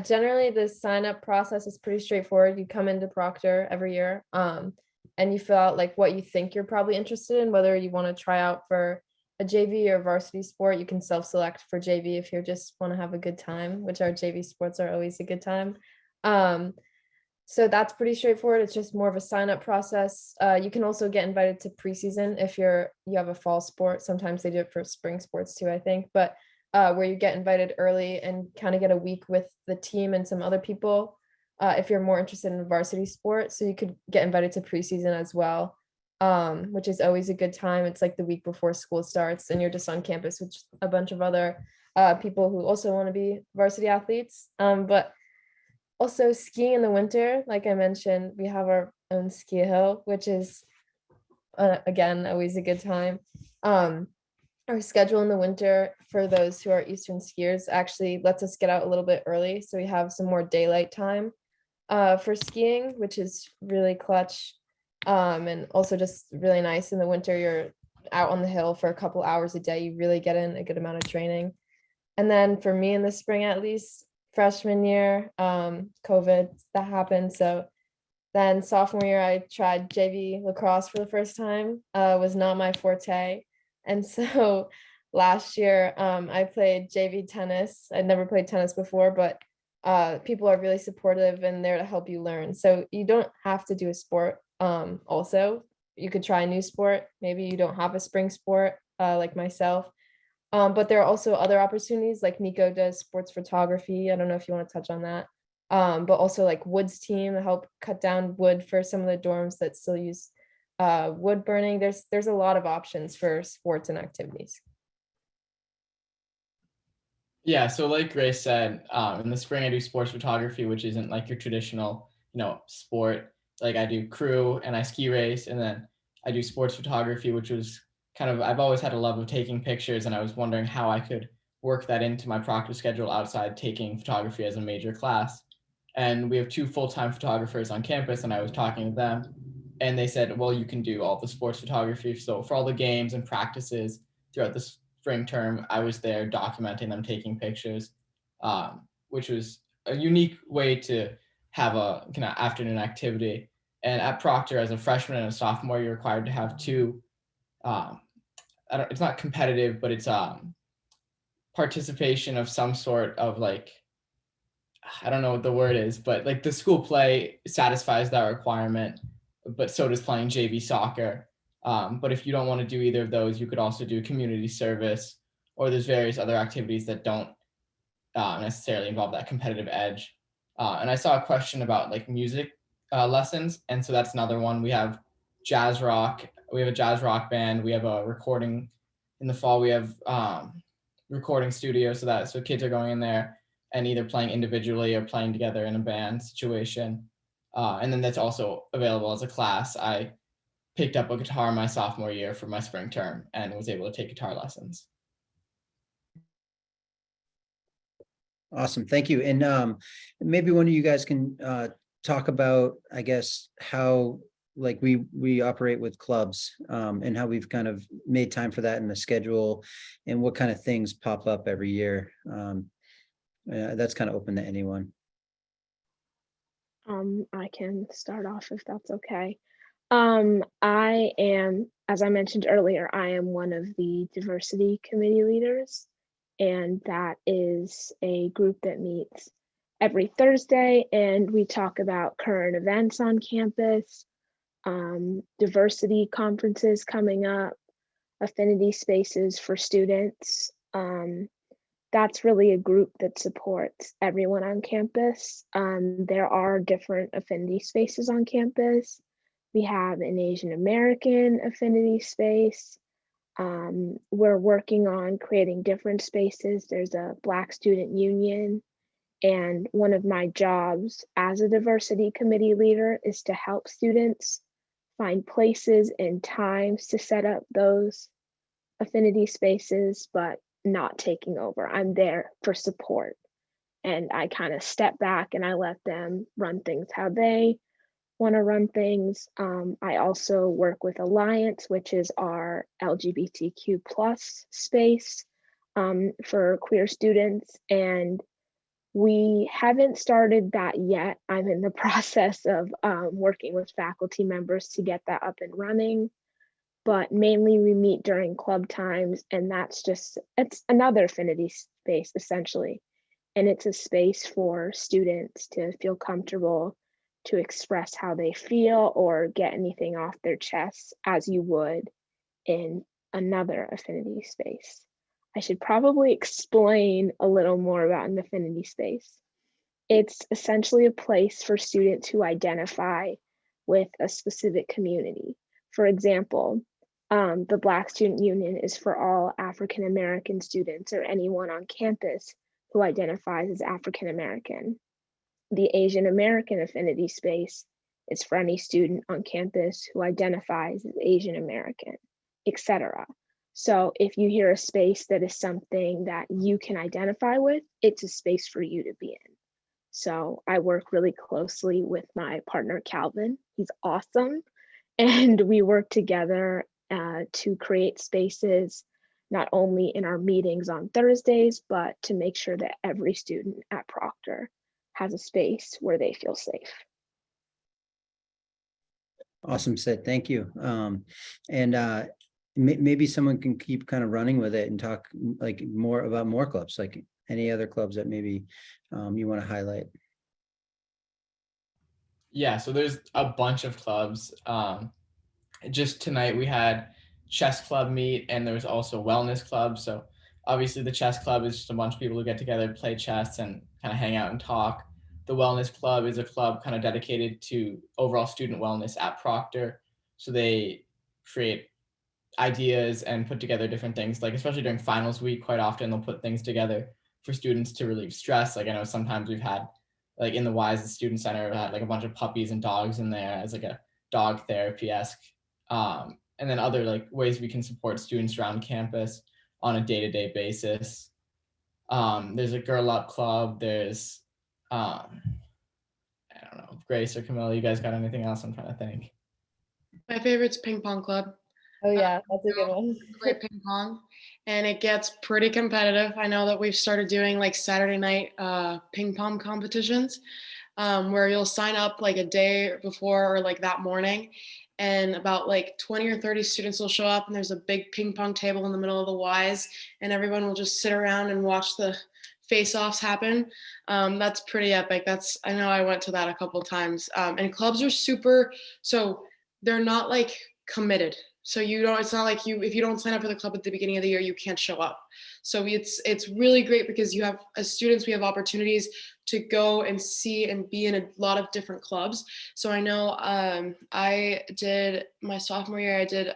generally the sign up process is pretty straightforward. You come into Proctor every year, and you fill out like what you think you're probably interested in, whether you want to try out for a JV or varsity sport. You can self-select for JV if you just want to have a good time, which our JV sports are always a good time. So that's pretty straightforward. It's just more of a sign up process. You can also get invited to preseason if you have a fall sport. Sometimes they do it for spring sports too, I think, but where you get invited early and kind of get a week with the team and some other people if you're more interested in a varsity sport. So you could get invited to preseason as well, which is always a good time. It's like the week before school starts and you're just on campus with a bunch of other people who also want to be varsity athletes. But also skiing in the winter, like I mentioned, we have our own ski hill, which is again always a good time. Our schedule in the winter for those who are Eastern skiers actually lets us get out a little bit early, so we have some more daylight time for skiing, which is really clutch, and also just really nice. In the winter, you're out on the hill for a couple hours a day. You really get in a good amount of training. And then for me in the spring, at least, freshman year, COVID that happened. So then sophomore year, I tried JV lacrosse for the first time. Was not my forte. And so last year, I played JV tennis. I'd never played tennis before, but people are really supportive and there to help you learn. So you don't have to do a sport. Also, you could try a new sport. Maybe you don't have a spring sport like myself. But there are also other opportunities, like Nico does sports photography. I don't know if you want to touch on that. But also like Wood's team to help cut down wood for some of the dorms that still use wood burning. There's a lot of options for sports and activities. Yeah, so like Grace said, in the spring I do sports photography, which isn't like your traditional, sport. Like I do crew and I ski race, and then I do sports photography, which was I've always had a love of taking pictures, and I was wondering how I could work that into my Proctor schedule outside taking photography as a major class. And we have 2 full-time photographers on campus, and I was talking to them, and they said, well, you can do all the sports photography. So for all the games and practices throughout the spring term, I was there documenting them, taking pictures, which was a unique way to have a kind of afternoon activity. And at Proctor, as a freshman and a sophomore, you're required to have 2 it's not competitive, but it's participation of some sort of like, I don't know what the word is, but like the school play satisfies that requirement, but so does playing JV soccer. But if you don't want to do either of those, you could also do community service, or there's various other activities that don't necessarily involve that competitive edge. And I saw a question about like music lessons, and so that's another one. We have jazz rock. We have a jazz rock band. We have a recording in the fall. We have recording studio, so kids are going in there and either playing individually or playing together in a band situation. And then that's also available as a class. I picked up a guitar my sophomore year for my spring term and was able to take guitar lessons. Awesome. Thank you. And maybe one of you guys can talk about, I guess, how like we operate with clubs and how we've kind of made time for that in the schedule and what kind of things pop up every year. That's kind of open to anyone. I can start off if that's okay. I am, as I mentioned earlier, I am one of the diversity committee leaders, and that is a group that meets every Thursday, and we talk about current events on campus, diversity conferences coming up, affinity spaces for students. That's really a group that supports everyone on campus. There are different affinity spaces on campus. We have an Asian American affinity space. We're working on creating different spaces. There's a Black Student Union. And one of my jobs as a diversity committee leader is to help students find places and times to set up those affinity spaces, but not taking over. I'm there for support. and I kind of step back and I let them run things how they want to run things. I also work with Alliance, which is our LGBTQ plus space for queer students, and we haven't started that yet. I'm in the process of working with faculty members to get that up and running, but mainly we meet during club times, and it's another affinity space essentially. And it's a space for students to feel comfortable to express how they feel or get anything off their chests as you would in another affinity space. I should probably explain a little more about an affinity space. It's essentially a place for students who identify with a specific community. For example, the Black Student Union is for all African American students or anyone on campus who identifies as African American. The Asian American Affinity Space is for any student on campus who identifies as Asian American, etc. So if you hear a space that is something that you can identify with, it's a space for you to be in. So I work really closely with my partner, Calvin. He's awesome. And we work together to create spaces, not only in our meetings on Thursdays, but to make sure that every student at Proctor has a space where they feel safe. Awesome, Sid. Thank you. And maybe someone can keep kind of running with it and talk like more about more clubs, like any other clubs that maybe you want to highlight. Yeah, so there's a bunch of clubs. Just tonight we had chess club meet, and there was also wellness club. So obviously the chess club is just a bunch of people who get together, play chess, and kind of hang out and talk. The wellness club is a club kind of dedicated to overall student wellness at Proctor. So they create ideas and put together different things, like especially during finals week, quite often they'll put things together for students to relieve stress. Like I know sometimes we've had, like in the Wise Student Center, we had like a bunch of puppies and dogs in there as like a dog therapy-esque. And then other like ways we can support students around campus on a day-to-day basis. There's a girl up club. There's, I don't know, Grace or Camilla, you guys got anything else? I'm trying to think. My favorite's ping pong club. Oh yeah, that's a good one. Play ping pong, and it gets pretty competitive. I know that we've started doing like Saturday night ping pong competitions, where you'll sign up like a day before or like that morning, and about like 20 or 30 students will show up, and there's a big ping pong table in the middle of the Y's, and everyone will just sit around and watch the face-offs happen. That's pretty epic. I know I went to that a couple times, and clubs are super, so they're not like committed. So it's not like if you don't sign up for the club at the beginning of the year, you can't show up. So it's really great because you have, as students, we have opportunities to go and see and be in a lot of different clubs. So I know I did my sophomore year, I did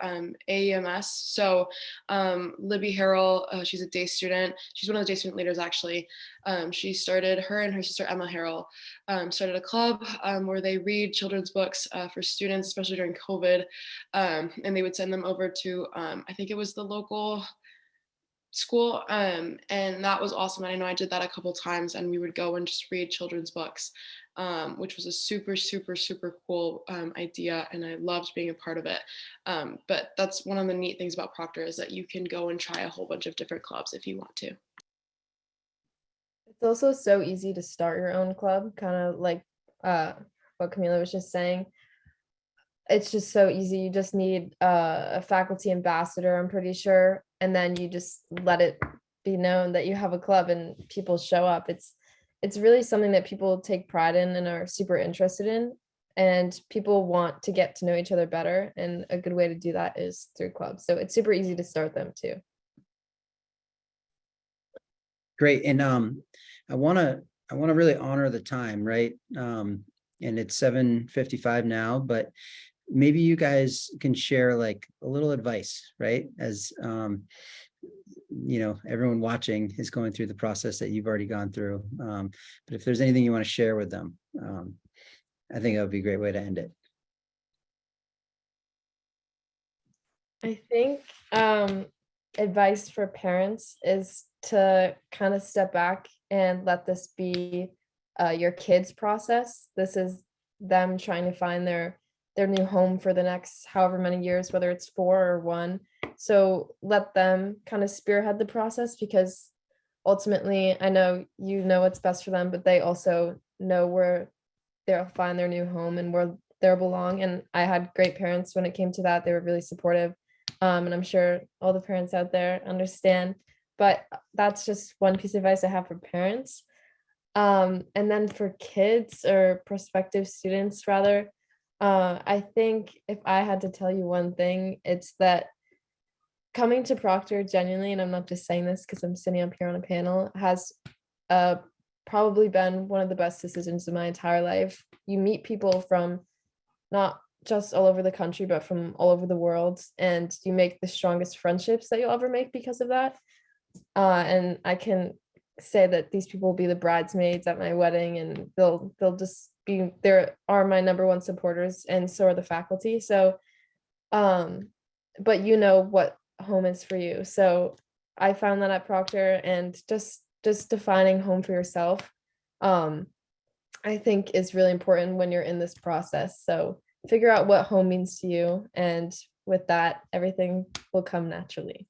AEMS. So Libby Harrell, she's a day student. She's one of the day student leaders actually. Her and her sister Emma Harrell started a club where they read children's books for students, especially during COVID. And they would send them over to, I think it was the local school, and that was awesome. And I know I did that a couple times, and we would go and just read children's books, which was a super cool idea, and I loved being a part of it. But that's one of the neat things about Proctor, is that you can go and try a whole bunch of different clubs if you want to. It's also so easy to start your own club, kind of like what Camila was just saying. It's just so easy. You just need a faculty ambassador, I'm pretty sure, and then you just let it be known that you have a club and people show up. It's really something that people take pride in and are super interested in, and people want to get to know each other better, and a good way to do that is through clubs. So it's super easy to start them too. Great. And I want to really honor the time, right? And it's 7:55 now, but maybe you guys can share like a little advice, right? As everyone watching is going through the process that you've already gone through. But if there's anything you want to share with them, I think that would be a great way to end it. I think advice for parents is to kind of step back and let this be your kids' process. This is them trying to find their new home for the next however many years, whether it's 4 or 1. So let them kind of spearhead the process, because ultimately I know you know what's best for them, but they also know where they'll find their new home and where they'll belong. And I had great parents when it came to that. They were really supportive. And I'm sure all the parents out there understand. But that's just one piece of advice I have for parents. And then for kids or prospective students, rather, I think if I had to tell you one thing, it's that coming to Proctor genuinely, and I'm not just saying this because I'm sitting up here on a panel, has probably been one of the best decisions of my entire life. You meet people from not just all over the country, but from all over the world, and you make the strongest friendships that you'll ever make because of that. And I can say that these people will be the bridesmaids at my wedding, and they'll just be there, are my number one supporters, and so are the faculty. So but you know what home is for you. So I found that at Proctor, and just defining home for yourself, I think is really important when you're in this process. So figure out what home means to you, and with that, everything will come naturally.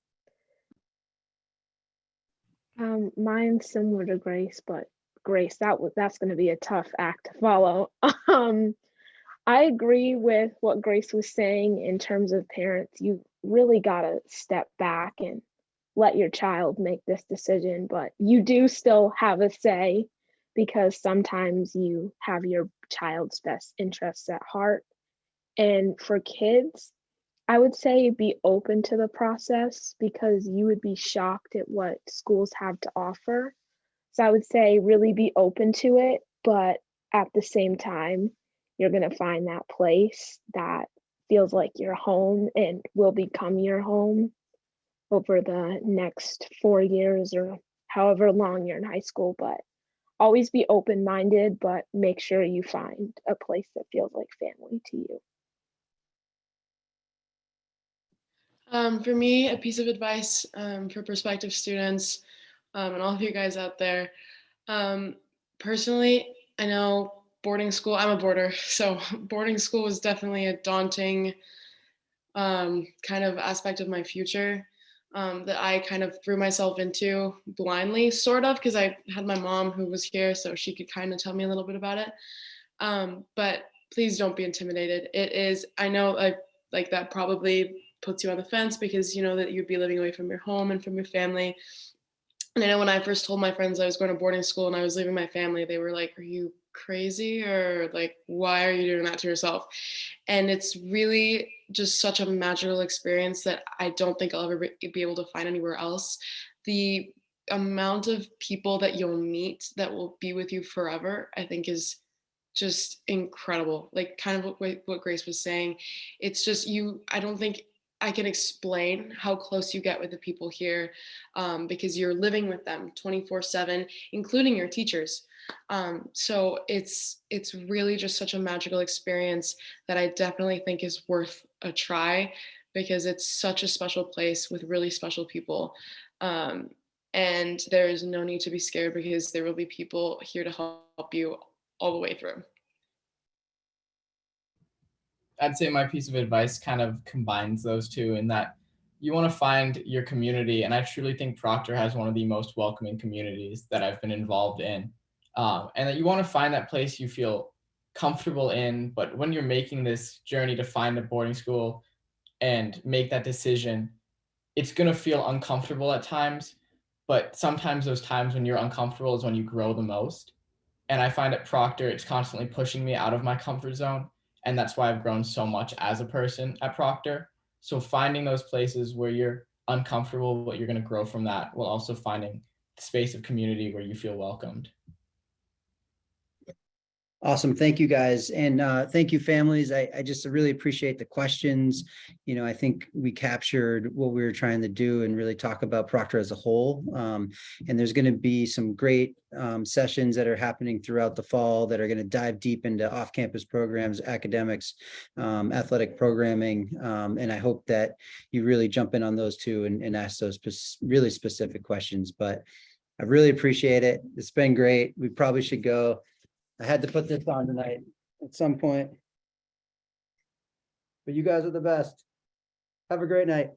Mine's similar to Grace, but Grace, that's going to be a tough act to follow. I agree with what Grace was saying in terms of parents. You really got to step back and let your child make this decision, but you do still have a say, because sometimes you have your child's best interests at heart. And for kids, I would say be open to the process, because you would be shocked at what schools have to offer. So I would say really be open to it, but at the same time, you're going to find that place that feels like your home and will become your home over the next 4 years or however long you're in high school. But always be open-minded, but make sure you find a place that feels like family to you. For me, a piece of advice for prospective students and all of you guys out there. Personally, I know boarding school, I'm a boarder, so boarding school was definitely a daunting kind of aspect of my future that I kind of threw myself into blindly, sort of, because I had my mom who was here, so she could kind of tell me a little bit about it. But please don't be intimidated. It is, I know like that probably puts you on the fence, because you know that you'd be living away from your home and from your family. And I know when I first told my friends I was going to boarding school and I was leaving my family, they were like, "Are you crazy? Or like, why are you doing that to yourself?" And it's really just such a magical experience that I don't think I'll ever be able to find anywhere else. The amount of people that you'll meet that will be with you forever, I think, is just incredible. Like kind of what Grace was saying. It's just I don't think I can explain how close you get with the people here, because you're living with them 24/7, including your teachers. So it's really just such a magical experience that I definitely think is worth a try, because it's such a special place with really special people. And there is no need to be scared, because there will be people here to help you all the way through. I'd say my piece of advice kind of combines those two, in that you want to find your community. And I truly think Proctor has one of the most welcoming communities that I've been involved in. And that you want to find that place you feel comfortable in. But when you're making this journey to find a boarding school and make that decision, it's going to feel uncomfortable at times. But sometimes those times when you're uncomfortable is when you grow the most. And I find at Proctor, it's constantly pushing me out of my comfort zone. And that's why I've grown so much as a person at Proctor. So finding those places where you're uncomfortable, but you're going to grow from that, while also finding the space of community where you feel welcomed. Awesome. Thank you, guys. And thank you, families. I just really appreciate the questions. You know, I think we captured what we were trying to do and really talk about Proctor as a whole. And there's going to be some great sessions that are happening throughout the fall that are going to dive deep into off-campus programs, academics, athletic programming. And I hope that you really jump in on those too and ask those really specific questions. But I really appreciate it. It's been great. We probably should go. I had to put this on tonight at some point. But you guys are the best. Have a great night.